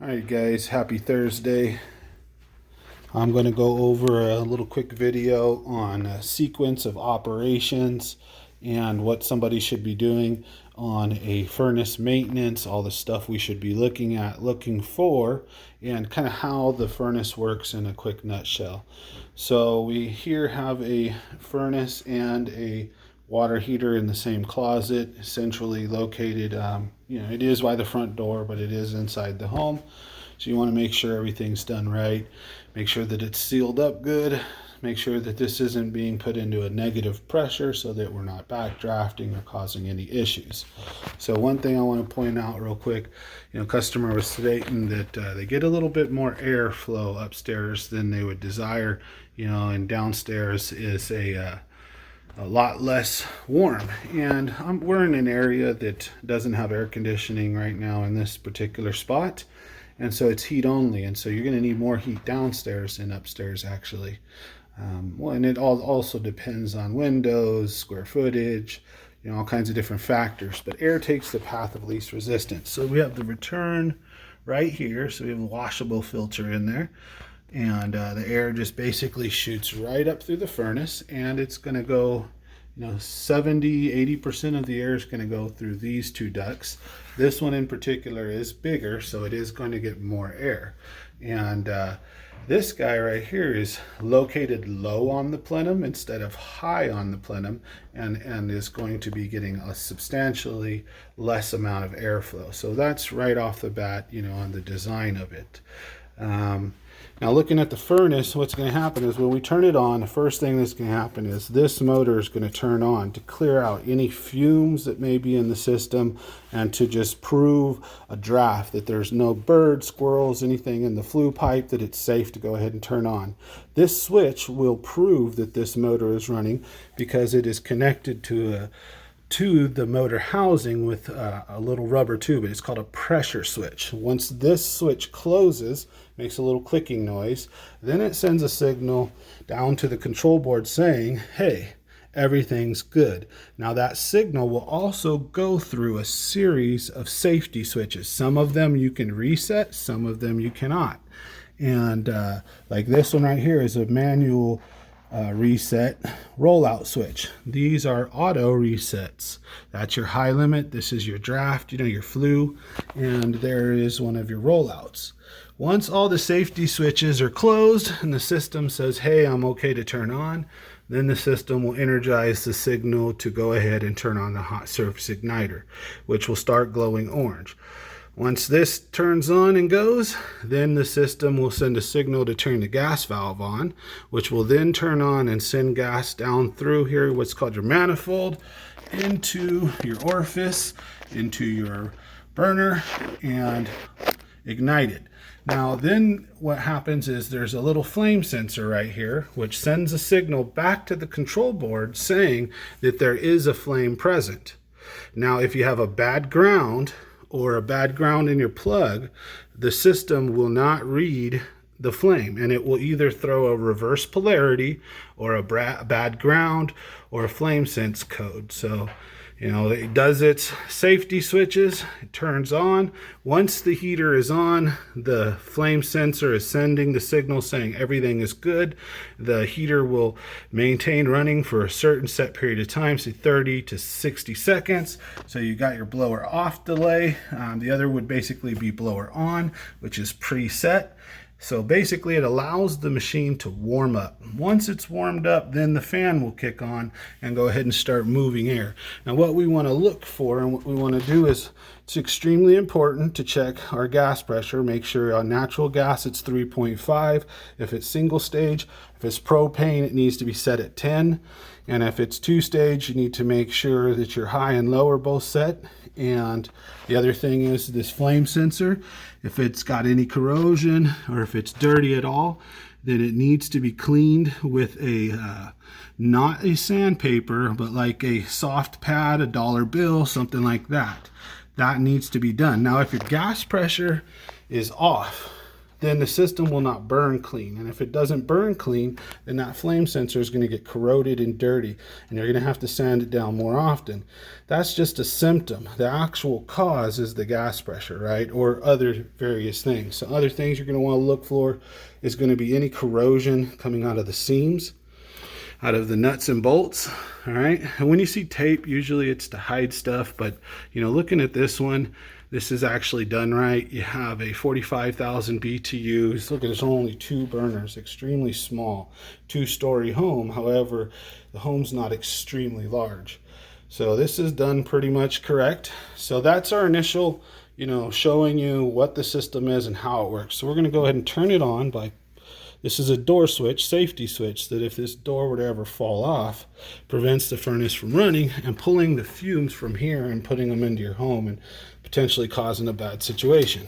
Alright guys, happy Thursday. I'm going to go over a little quick video on a sequence of operations and what somebody should be doing on a furnace maintenance, all the stuff we should be looking for, and kind of how the furnace works in a quick nutshell. So we here have a furnace and a water heater in the same closet, centrally located. It is by the front door, but it is inside the home. So you want to make sure everything's done right. Make sure that it's sealed up good. Make sure that this isn't being put into a negative pressure so that we're not backdrafting or causing any issues. So one thing I want to point out real quick, customer was stating that they get a little bit more airflow upstairs than they would desire, and downstairs is a lot less warm, and we're in an area that doesn't have air conditioning right now in this particular spot, and so it's heat only, and so you're going to need more heat downstairs than upstairs actually. And it also depends on windows, square footage, all kinds of different factors, but air takes the path of least resistance. So we have the return right here, so we have a washable filter in there. And the air just basically shoots right up through the furnace, and it's going to go, 70-80% of the air is going to go through these two ducts. This one in particular is bigger, so it is going to get more air. And this guy right here is located low on the plenum instead of high on the plenum, and is going to be getting a substantially less amount of airflow. So that's right off the bat, on the design of it. Now looking at the furnace, what's going to happen is when we turn it on, the first thing that's going to happen is this motor is going to turn on to clear out any fumes that may be in the system, and to just prove a draft that there's no birds, squirrels, anything in the flue pipe, that it's safe to go ahead and turn on. This switch will prove that this motor is running because it is connected to the motor housing with a little rubber tube. It's called a pressure switch. Once this switch closes, makes a little clicking noise, then it sends a signal down to the control board saying, hey, everything's good. Now that signal will also go through a series of safety switches. Some of them you can reset, some of them you cannot. And like this one right here is a manual reset rollout switch. These are auto resets. That's your high limit. This is your draft, your flue, and there is one of your rollouts. Once all the safety switches are closed and the system says, hey, I'm okay to turn on, then the system will energize the signal to go ahead and turn on the hot surface igniter, which will start glowing orange. Once this turns on and goes, then the system will send a signal to turn the gas valve on, which will then turn on and send gas down through here, what's called your manifold, into your orifice, into your burner, and ignite it. Now then what happens is there's a little flame sensor right here, which sends a signal back to the control board saying that there is a flame present. Now if you have a bad ground, or a bad ground in your plug, the system will not read the flame, and it will either throw a reverse polarity or a bad ground or a flame sense code. So it does its safety switches, it turns on. Once the heater is on, the flame sensor is sending the signal saying everything is good. The heater will maintain running for a certain set period of time, say 30 to 60 seconds. So you got your blower off delay. The other would basically be blower on, which is preset. So basically it allows the machine to warm up. Once it's warmed up, then the fan will kick on and go ahead and start moving air. Now what we want to look for and what we want to do is, it's extremely important to check our gas pressure. Make sure on natural gas it's 3.5. If it's single stage, if it's propane, it needs to be set at 10. And if it's two stage, you need to make sure that your high and low are both set. And the other thing is this flame sensor, if it's got any corrosion or if it's dirty at all, then it needs to be cleaned with a not a sandpaper, but like a soft pad, a dollar bill, something like that. That needs to be done. Now if your gas pressure is off, then the system will not burn clean. And if it doesn't burn clean, then that flame sensor is going to get corroded and dirty, and you're going to have to sand it down more often. That's just a symptom. The actual cause is the gas pressure, right? Or other various things. So other things you're going to want to look for is going to be any corrosion coming out of the seams, out of the nuts and bolts. All right. And when you see tape, usually it's to hide stuff, but you know, looking at this one, this is actually done right. You have a 45,000 BTUs. Look at this, only 2 burners, extremely small, 2-story home. However, the home's not extremely large. So this is done pretty much correct. So that's our initial, you know, showing you what the system is and how it works. So we're going to go ahead and turn it on by, this is a door switch, safety switch, that if this door were to ever fall off, prevents the furnace from running and pulling the fumes from here and putting them into your home and potentially causing a bad situation.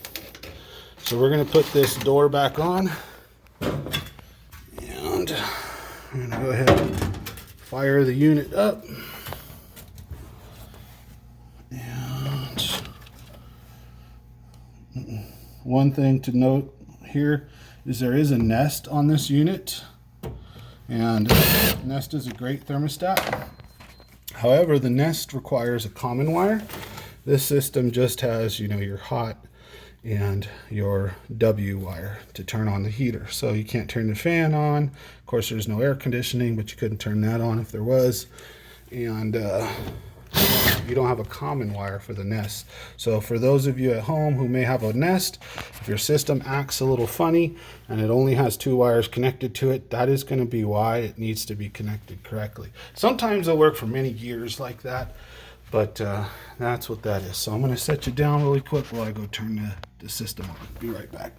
So we're going to put this door back on, and I'm going to go ahead and fire the unit up. And one thing to note here is there is a Nest on this unit, and Nest is a great thermostat. However, the Nest requires a common wire. This system just has, you know, your hot and your W wire to turn on the heater. So you can't turn the fan on. Of course, there's no air conditioning, but you couldn't turn that on if there was. And you don't have a common wire for the Nest. So for those of you at home who may have a Nest, if your system acts a little funny and it only has 2 wires connected to it, that is going to be why it needs to be connected correctly. Sometimes it'll work for many years like that, but that's what that is. So I'm going to set you down really quick while I go turn the system on. Be right back.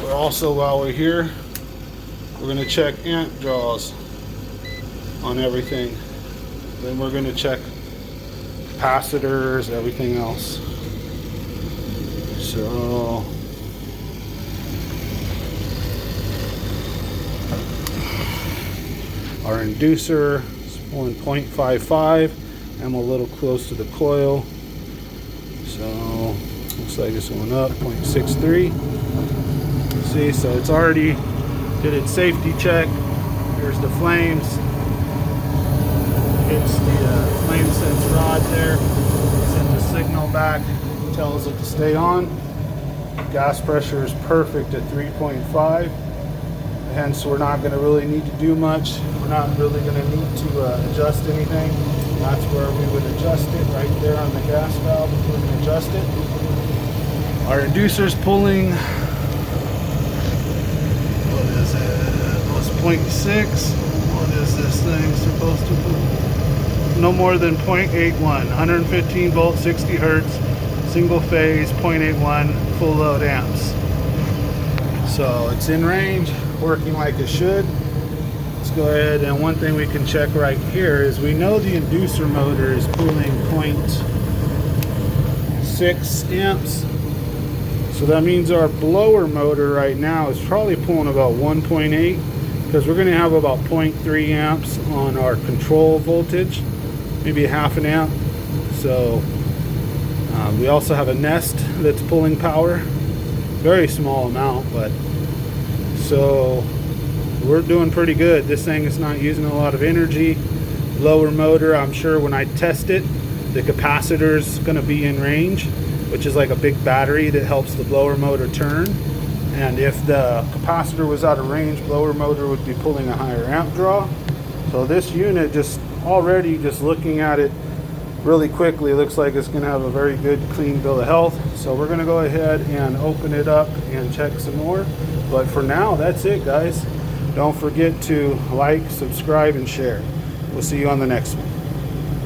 Also, while we're here, we're going to check amp draws on everything. Then we're going to check capacitors, everything else. So our inducer is pulling 0.55. I'm a little close to the coil, so looks like it's going up 0.63. See, so it's already did its safety check. Here's the flames. Hits the flame sense rod there. Sends a signal back, tells it to stay on. Gas pressure is perfect at 3.5. Hence, we're not going to really need to do much. We're not really going to need to adjust anything. That's where we would adjust it, right there on the gas valve. We can adjust it. Our inducer's pulling. 0.6. What is this thing supposed to be? No more than 0.81. 115 volts, 60 hertz, single phase, 0.81 full load amps. So it's in range, working like it should. Let's go ahead, and one thing we can check right here is we know the inducer motor is pulling 0.6 amps. So that means our blower motor right now is probably pulling about 1.8, because we're going to have about 0.3 amps on our control voltage, maybe a half an amp. So we also have a Nest that's pulling power, very small amount, but so we're doing pretty good. This thing is not using a lot of energy. Blower motor, I'm sure when I test it, the capacitor is going to be in range, which is like a big battery that helps the blower motor turn. And if the capacitor was out of range, blower motor would be pulling a higher amp draw. So this unit, just already just looking at it really quickly, looks like it's going to have a very good clean bill of health. So we're going to go ahead and open it up and check some more. But for now, that's it, guys. Don't forget to like, subscribe, and share. We'll see you on the next one.